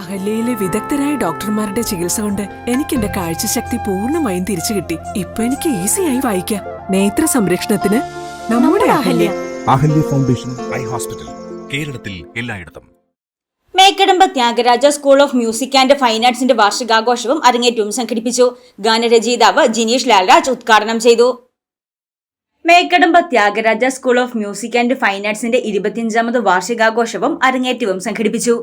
അഹല്യയിലെ വിദഗ്ധരായ ഡോക്ടർമാരുടെ ചികിത്സ കൊണ്ട് എനിക്ക് എന്റെ കാഴ്ചശക്തി പൂർണ്ണമായും തിരിച്ചു കിട്ടി. ഇപ്പൊ എനിക്ക് ഈസിയായി വായിക്കാം. നേത്ര സംരക്ഷണത്തിന് നമ്മുടെ Ahalya. Ahalya foundation eye hospital, കേരളത്തിൽ എല്ലായിടത്തും. Mekkadampa Thyagaraja school of music and fine ആർട്സിന്റെ വാർഷികാഘോഷവും അരങ്ങേറ്റവും സംഘടിപ്പിച്ചു. ഗാനരചയിതാവ് ജിനീഷ് ലാൽരാജ് ഉദ്ഘാടനം ചെയ്തു. Mekkadampa Thyagaraja school of music and fine ആർട്സിന്റെ 25ാമത് വാർഷികാഘോഷവും അരങ്ങേറ്റവും സംഘടിപ്പിച്ചു.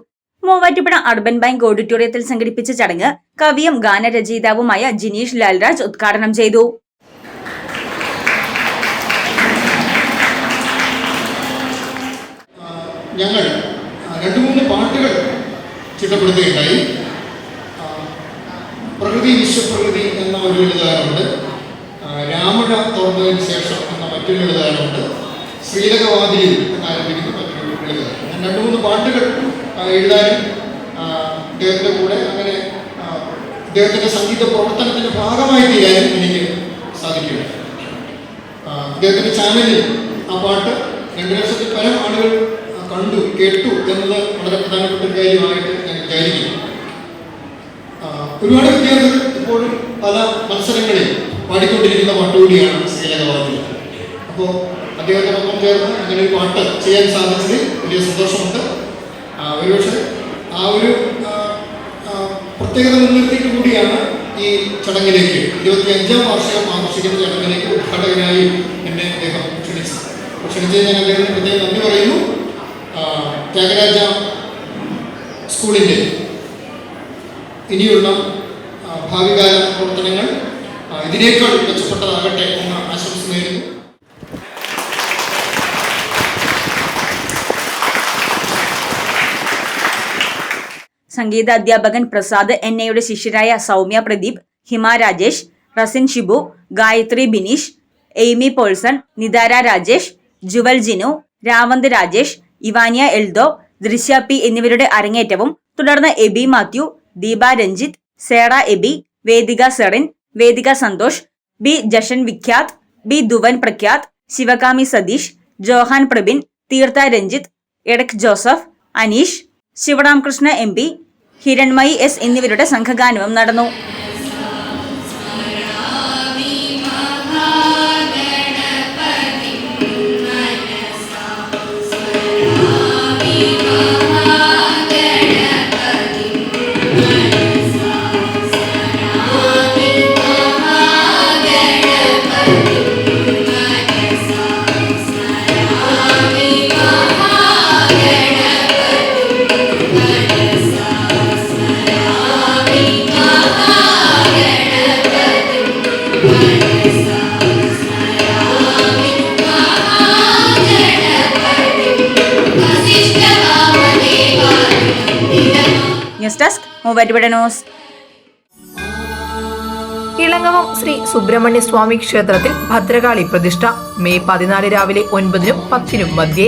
മൂവാറ്റുപുഴ അർബൻ ബാങ്ക് ഓഡിറ്റോറിയത്തിൽ സംഘടിപ്പിച്ച ചടങ്ങ് കവിയും ഗാനരചയിതാവുമായ ജിനീഷ് ലാൽരാജ് ഉദ്ഘാടനം ചെയ്തു. ഞങ്ങൾ 2-3 പാട്ടുകൾ ചിട്ടപ്പെടുത്തുകയുണ്ടായി. പ്രകൃതി വിശ്വപ്രകൃതി എന്ന ഒരു ലളിതഗാനമുണ്ട്, രാമഴ തുറന്നതിന് ശേഷം എന്ന മറ്റൊരു ലളിതഗാനമുണ്ട്, ശ്രീലകവാതിലിൽ എന്നാരംഭിക്കുന്ന മറ്റൊരു ലളിതഗാനം. ഞാൻ 2-3 പാട്ടുകൾ എഴുതാനും അദ്ദേഹത്തിൻ്റെ കൂടെ അങ്ങനെ അദ്ദേഹത്തിൻ്റെ സംഗീത പ്രവർത്തനത്തിൻ്റെ ഭാഗമായി തീരാനും എനിക്ക് സാധിക്കുകയാണ്. അദ്ദേഹത്തിൻ്റെ ചാനലിൽ ആ പാട്ട് 2 ലക്ഷത്തിൽ പരം ആളുകൾ കണ്ടു കേട്ടു എന്നത് വളരെ പ്രധാനപ്പെട്ട ഒരു കാര്യമായിട്ട് ഞാൻ വിചാരിക്കുന്നു. ഒരുപാട് വിദ്യാർത്ഥികൾ ഇപ്പോഴും പല മത്സരങ്ങളിൽ പാടിക്കൊണ്ടിരിക്കുന്ന പാട്ടുകൂടിയാണ് ശ്രീലകവാതിൽ. അപ്പോൾ അദ്ദേഹത്തിനൊപ്പം ചേർന്ന് അങ്ങനെ ഒരു പാട്ട് ചെയ്യാൻ സാധിച്ചതിൽ വലിയ സന്തോഷമുണ്ട്. ഒരുപക്ഷെ ആ ഒരു പ്രത്യേകത മുൻനിർത്തിയിട്ട് കൂടിയാണ് ഈ ചടങ്ങിലേക്ക് 25ാം വാർഷികം ആഘോഷിക്കുന്ന ചടങ്ങിലേക്ക് ഉദ്ഘാടകനായി എന്നെ അദ്ദേഹം ക്ഷണിച്ചത് ഞാൻ അദ്ദേഹത്തിന് പ്രത്യേകം നന്ദി പറയുന്നു. ത്യാഗരാജ സ്കൂളിൻ്റെ ഇനിയുള്ള ഭാവികാല പ്രവർത്തനങ്ങൾ ഇതിനേക്കാൾ മെച്ചപ്പെട്ടതാകട്ടെ എന്ന ആശംസ നേരുന്നു. സംഗീത അധ്യാപകൻ പ്രസാദ് എന്നയുടെ ശിഷ്യരായ Soumya Pradeep, Hima Rajesh, Rasin Shibu, Gayathri Bineesh, Aimee Polson, Nithara Rajesh, Jewel Jinu, Ravanth Rajesh, Evania Eldho, Drishya P എന്നിവരുടെ അരങ്ങേറ്റവും തുടർന്ന് Aby Mathew, Deepa Ranjith, Sera Aby, Vedika Serin, Vedika Santhosh, B Jashan Vikhyath, B Dhuvan Prakhyath, Sivakami Satheesh, Johan Prabin, Theertha Ranjith, എഡക് Joseph, Aneesh, Sivaramakrishna M P, Hiranmayi S എന്നിവരുടെ സംഘഗാനവും നടന്നു. News desk Muvattupuzha news. Elangavam Sree Subrahmanya സ്വാമി ക്ഷേത്രത്തിൽ ഭദ്രകാളി പ്രതിഷ്ഠ മെയ് 14 രാവിലെ 9-നും 10-നും മധ്യേ.